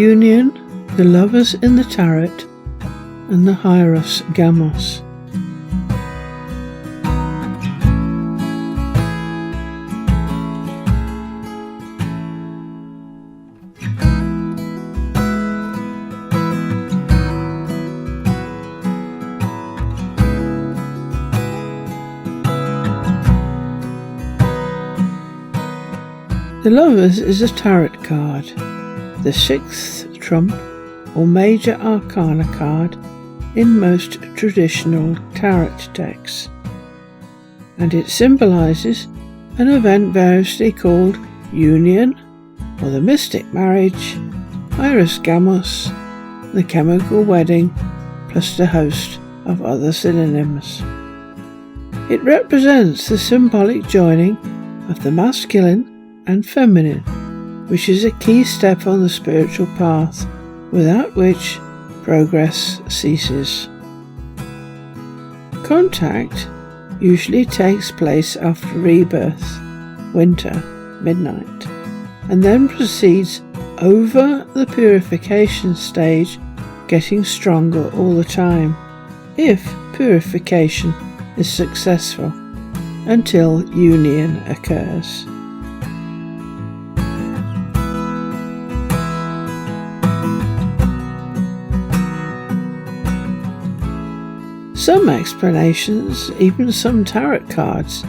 Union, the lovers in the Tarot, and the Hieros Gamos. The Lovers is a tarot card, the 6th trump or major arcana card in most traditional tarot decks, and it symbolises an event variously called union, or the mystic marriage, Hieros Gamos, the chemical wedding, plus a host of other synonyms. It represents the symbolic joining of the masculine and feminine, which is a key step on the spiritual path, without which progress ceases. Contact usually takes place after rebirth, winter, midnight, and then proceeds over the purification stage, getting stronger all the time, if purification is successful, until union occurs. Some explanations, even some tarot cards,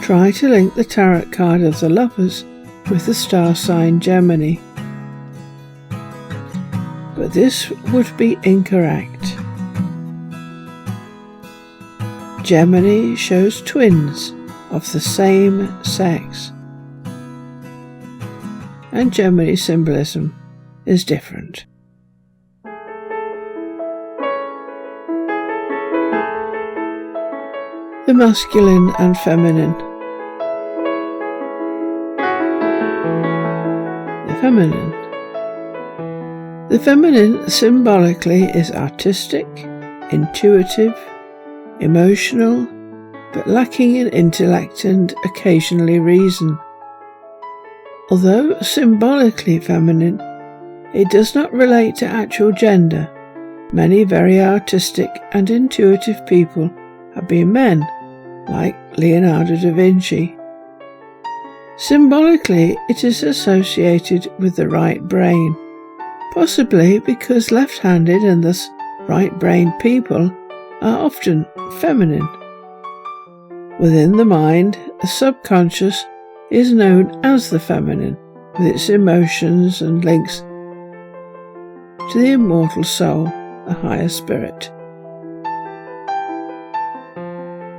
try to link the tarot card of the Lovers with the star sign Gemini, but this would be incorrect. Gemini shows twins of the same sex, and Gemini symbolism is different. The masculine and feminine. The feminine. The feminine symbolically is artistic, intuitive, emotional, but lacking in intellect and occasionally reason. Although symbolically feminine, it does not relate to actual gender. Many very artistic and intuitive people have been men, like Leonardo da Vinci. Symbolically, it is associated with the right brain, possibly because left-handed and thus right-brained people are often feminine. Within the mind, the subconscious is known as the feminine, with its emotions and links to the immortal soul, the higher spirit.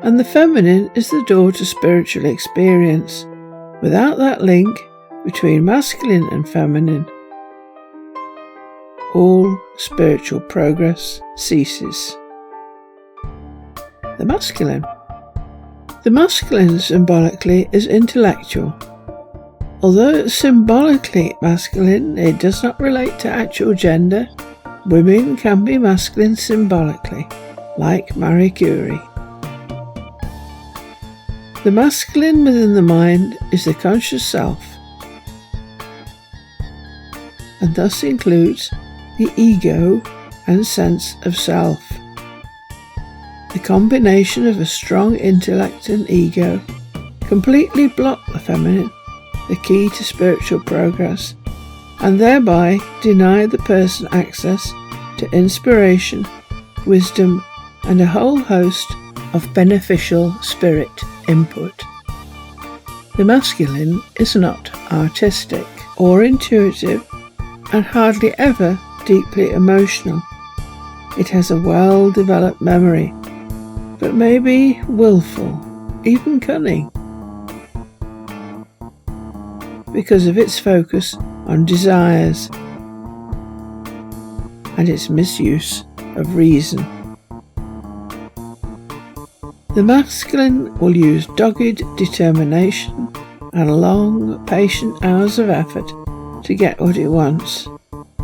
And the feminine is the door to spiritual experience. Without that link between masculine and feminine, all spiritual progress ceases. The masculine. The masculine symbolically is intellectual. Although symbolically masculine, it does not relate to actual gender. Women can be masculine symbolically, like Marie Curie. The masculine within the mind is the conscious self, and thus includes the ego and sense of self. The combination of a strong intellect and ego completely block the feminine, the key to spiritual progress, and thereby deny the person access to inspiration, wisdom, and a whole host of beneficial spirit input. The masculine is not artistic or intuitive and hardly ever deeply emotional. It has a well-developed memory, but may be willful, even cunning, because of its focus on desires and its misuse of reason. The masculine will use dogged determination and long, patient hours of effort to get what it wants,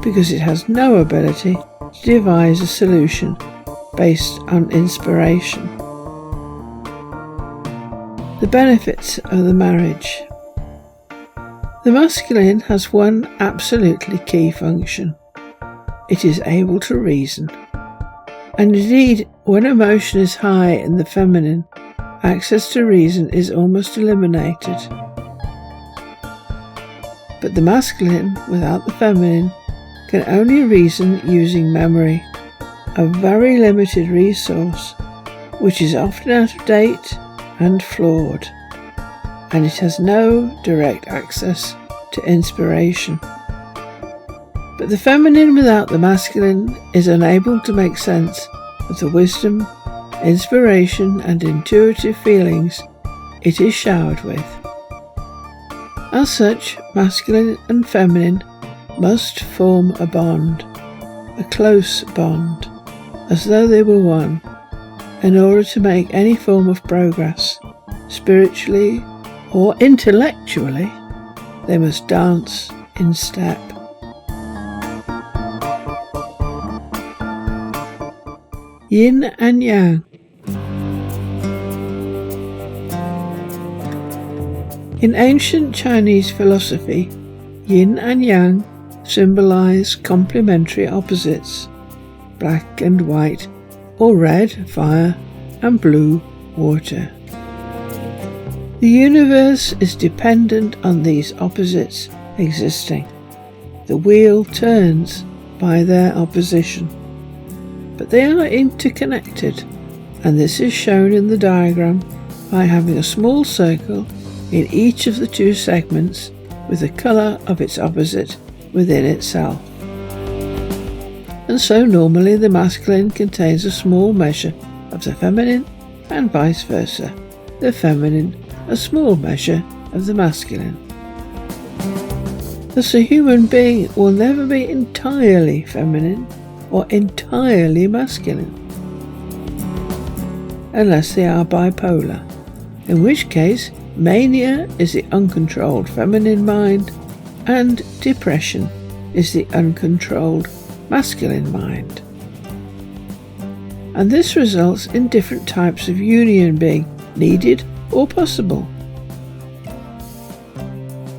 because it has no ability to devise a solution based on inspiration. The benefits of the marriage. The masculine has one absolutely key function. It is able to reason. And indeed, when emotion is high in the feminine, access to reason is almost eliminated. But the masculine, without the feminine, can only reason using memory, a very limited resource, which is often out of date and flawed, and it has no direct access to inspiration. But the feminine without the masculine is unable to make sense of the wisdom, inspiration and intuitive feelings it is showered with. As such, masculine and feminine must form a bond, a close bond, as though they were one, in order to make any form of progress, spiritually or intellectually. They must dance in step. Yin and Yang. In ancient Chinese philosophy, Yin and Yang symbolise complementary opposites, black and white, or red, fire, and blue, water. The universe is dependent on these opposites existing. The wheel turns by their opposition. But they are interconnected, and this is shown in the diagram by having a small circle in each of the two segments with the colour of its opposite within itself. And so normally the masculine contains a small measure of the feminine, and vice versa, the feminine a small measure of the masculine. Thus a human being will never be entirely feminine or entirely masculine, unless they are bipolar, in which case mania is the uncontrolled feminine mind and depression is the uncontrolled masculine mind. And this results in different types of union being needed or possible.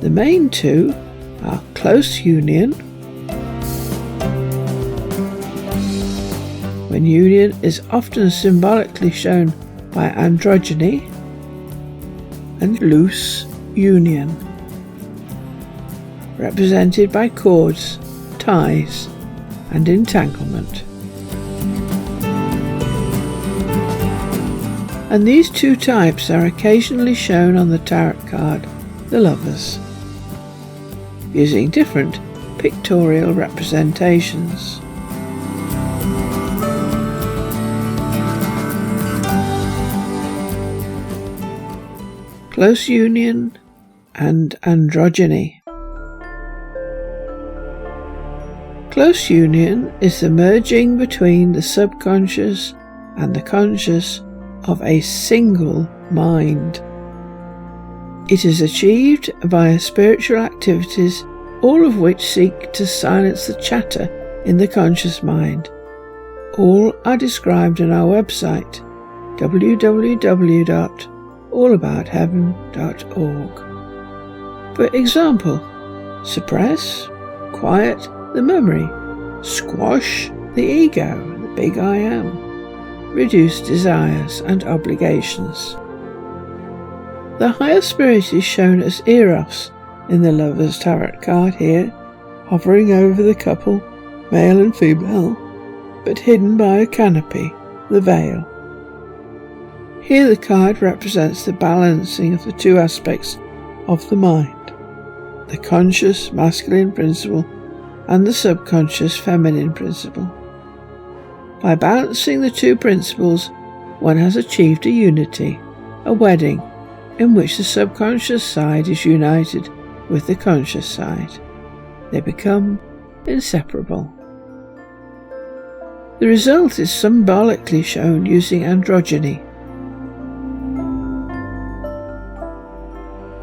The main two are close union, when union is often symbolically shown by androgyny, and loose union, represented by cords, ties, and entanglement. And these two types are occasionally shown on the tarot card, the Lovers, using different pictorial representations. Close union and androgyny. Close union is the merging between the subconscious and the conscious of a single mind. It is achieved via spiritual activities, all of which seek to silence the chatter in the conscious mind. All are described on our website, www.allaboutheaven.org. For example, suppress, quiet the memory, squash the ego, the big I am, reduce desires and obligations. The higher spirit is shown as Eros in the Lover's Tarot card here, hovering over the couple, male and female, but hidden by a canopy, the veil. Here the card represents the balancing of the two aspects of the mind, the conscious masculine principle and the subconscious feminine principle. By balancing the two principles, one has achieved a unity, a wedding, in which the subconscious side is united with the conscious side. They become inseparable. The result is symbolically shown using androgyny.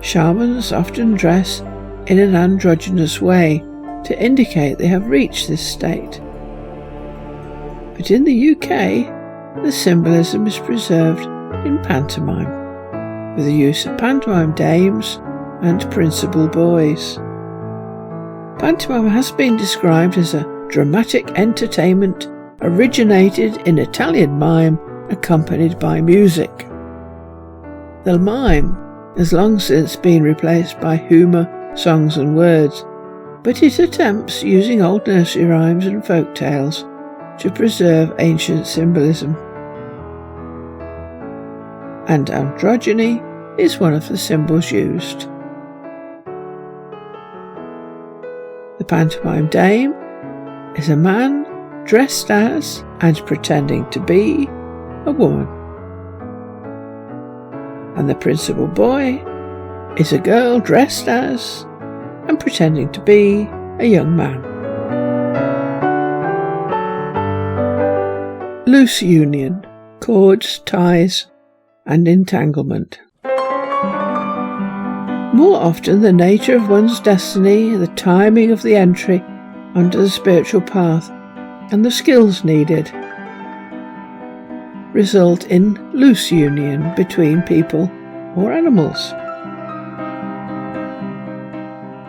Shamans often dress in an androgynous way to indicate they have reached this state. But in the UK, the symbolism is preserved in pantomime, with the use of pantomime dames and principal boys. Pantomime has been described as a dramatic entertainment originated in Italian mime accompanied by music. The mime has long since been replaced by humour, songs and words, but it attempts, using old nursery rhymes and folk tales, to preserve ancient symbolism. And androgyny is one of the symbols used. The pantomime dame is a man dressed as and pretending to be a woman. And the principal boy is a girl dressed as and pretending to be a young man. Loose union, cords, ties, and entanglement. More often, the nature of one's destiny, the timing of the entry onto the spiritual path, and the skills needed result in loose union between people or animals.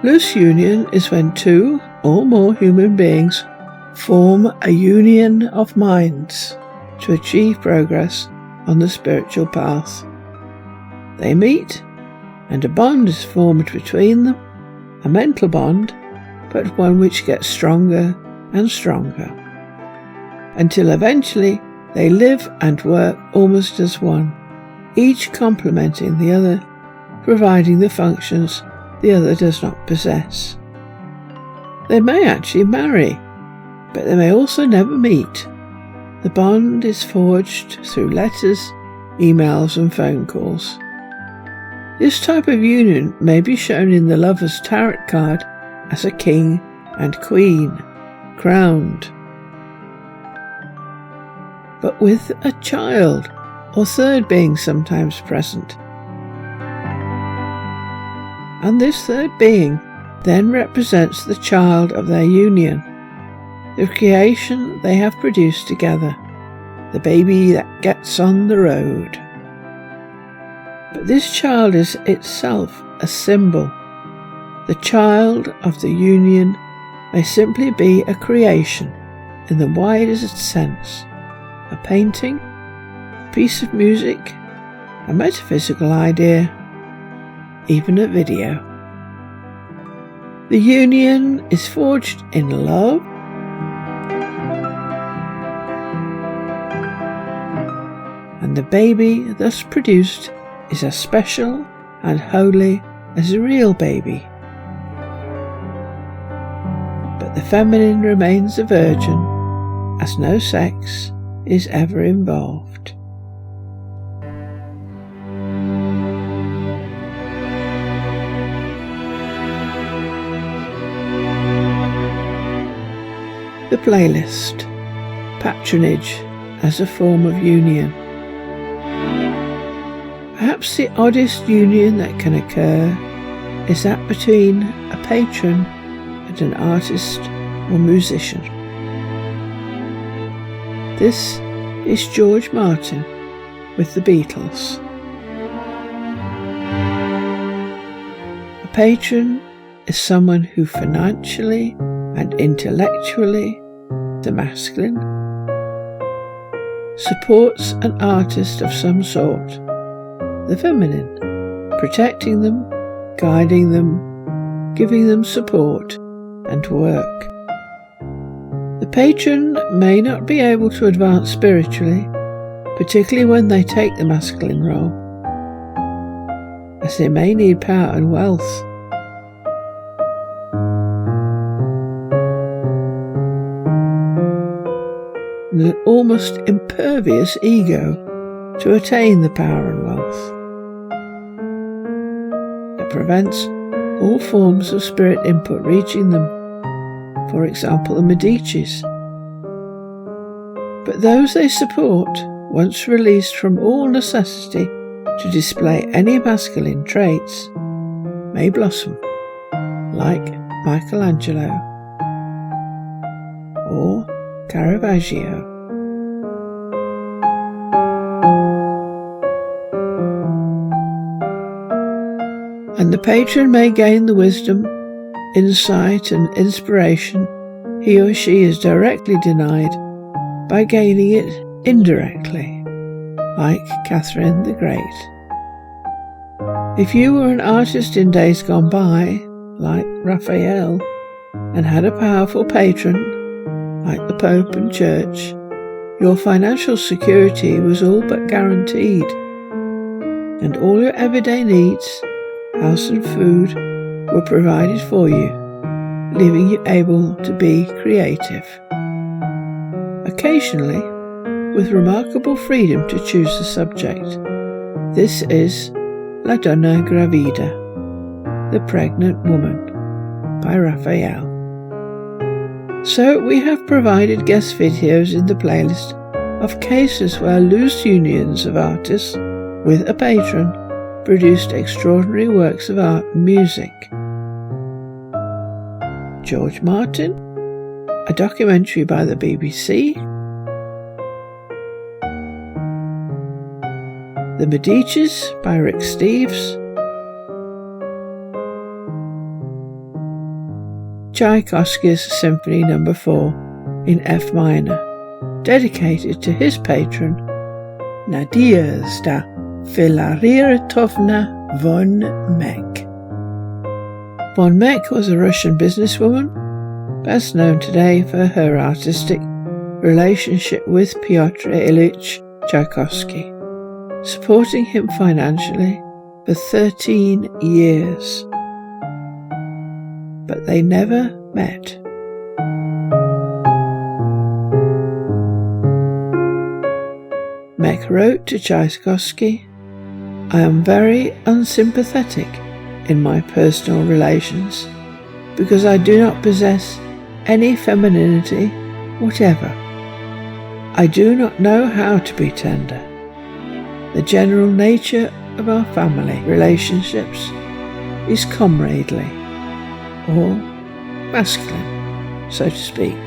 Loose union is when two or more human beings form a union of minds to achieve progress on the spiritual path. They meet, and a bond is formed between them, a mental bond, but one which gets stronger and stronger, until eventually they live and work almost as one, each complementing the other, providing the functions the other does not possess. They may actually marry, but they may also never meet. The bond is forged through letters, emails and phone calls. This type of union may be shown in the lover's tarot card as a king and queen, crowned, but with a child or third being sometimes present. And this third being then represents the child of their union, the creation they have produced together, the baby that gets on the road. But this child is itself a symbol. The child of the union may simply be a creation in the widest sense, a painting, a piece of music, a metaphysical idea, even a video. The union is forged in love, and the baby thus produced is as special and holy as a real baby. But the feminine remains a virgin, as no sex is ever involved. The playlist. Patronage as a form of union. Perhaps the oddest union that can occur is that between a patron and an artist or musician. This is George Martin with the Beatles. A patron is someone who financially and intellectually, the masculine, supports an artist of some sort, the feminine, protecting them, guiding them, giving them support and work. The patron may not be able to advance spiritually, particularly when they take the masculine role, as they may need power and wealth. And an almost impervious ego to attain the power and wealth that prevents all forms of spirit input reaching them, for example the Medicis. But those they support, once released from all necessity to display any masculine traits, may blossom, like Michelangelo or Caravaggio. and the patron may gain the wisdom, insight and inspiration he or she is directly denied by gaining it indirectly, like Catherine the Great. If you were an artist in days gone by, like Raphael, and had a powerful patron, like the Pope and Church, your financial security was all but guaranteed, and all your everyday needs, house and food, were provided for you, leaving you able to be creative. Occasionally, with remarkable freedom to choose the subject, this is La Donna Gravida, The Pregnant Woman, by Raphael. So we have provided guest videos in the playlist of cases where loose unions of artists with a patron produced extraordinary works of art and music. George Martin, a documentary by the BBC. The Medicis by Rick Steves. Tchaikovsky's Symphony No. 4 in F minor, dedicated to his patron, Nadezhda Filaretovna von Meck. Von Meck was a Russian businesswoman, best known today for her artistic relationship with Pyotr Ilyich Tchaikovsky, supporting him financially for 13 years. But they never met. Meck wrote to Tchaikovsky, "I am very unsympathetic in my personal relations because I do not possess any femininity whatever. I do not know how to be tender. The general nature of our family relationships is comradely, or masculine, so to speak.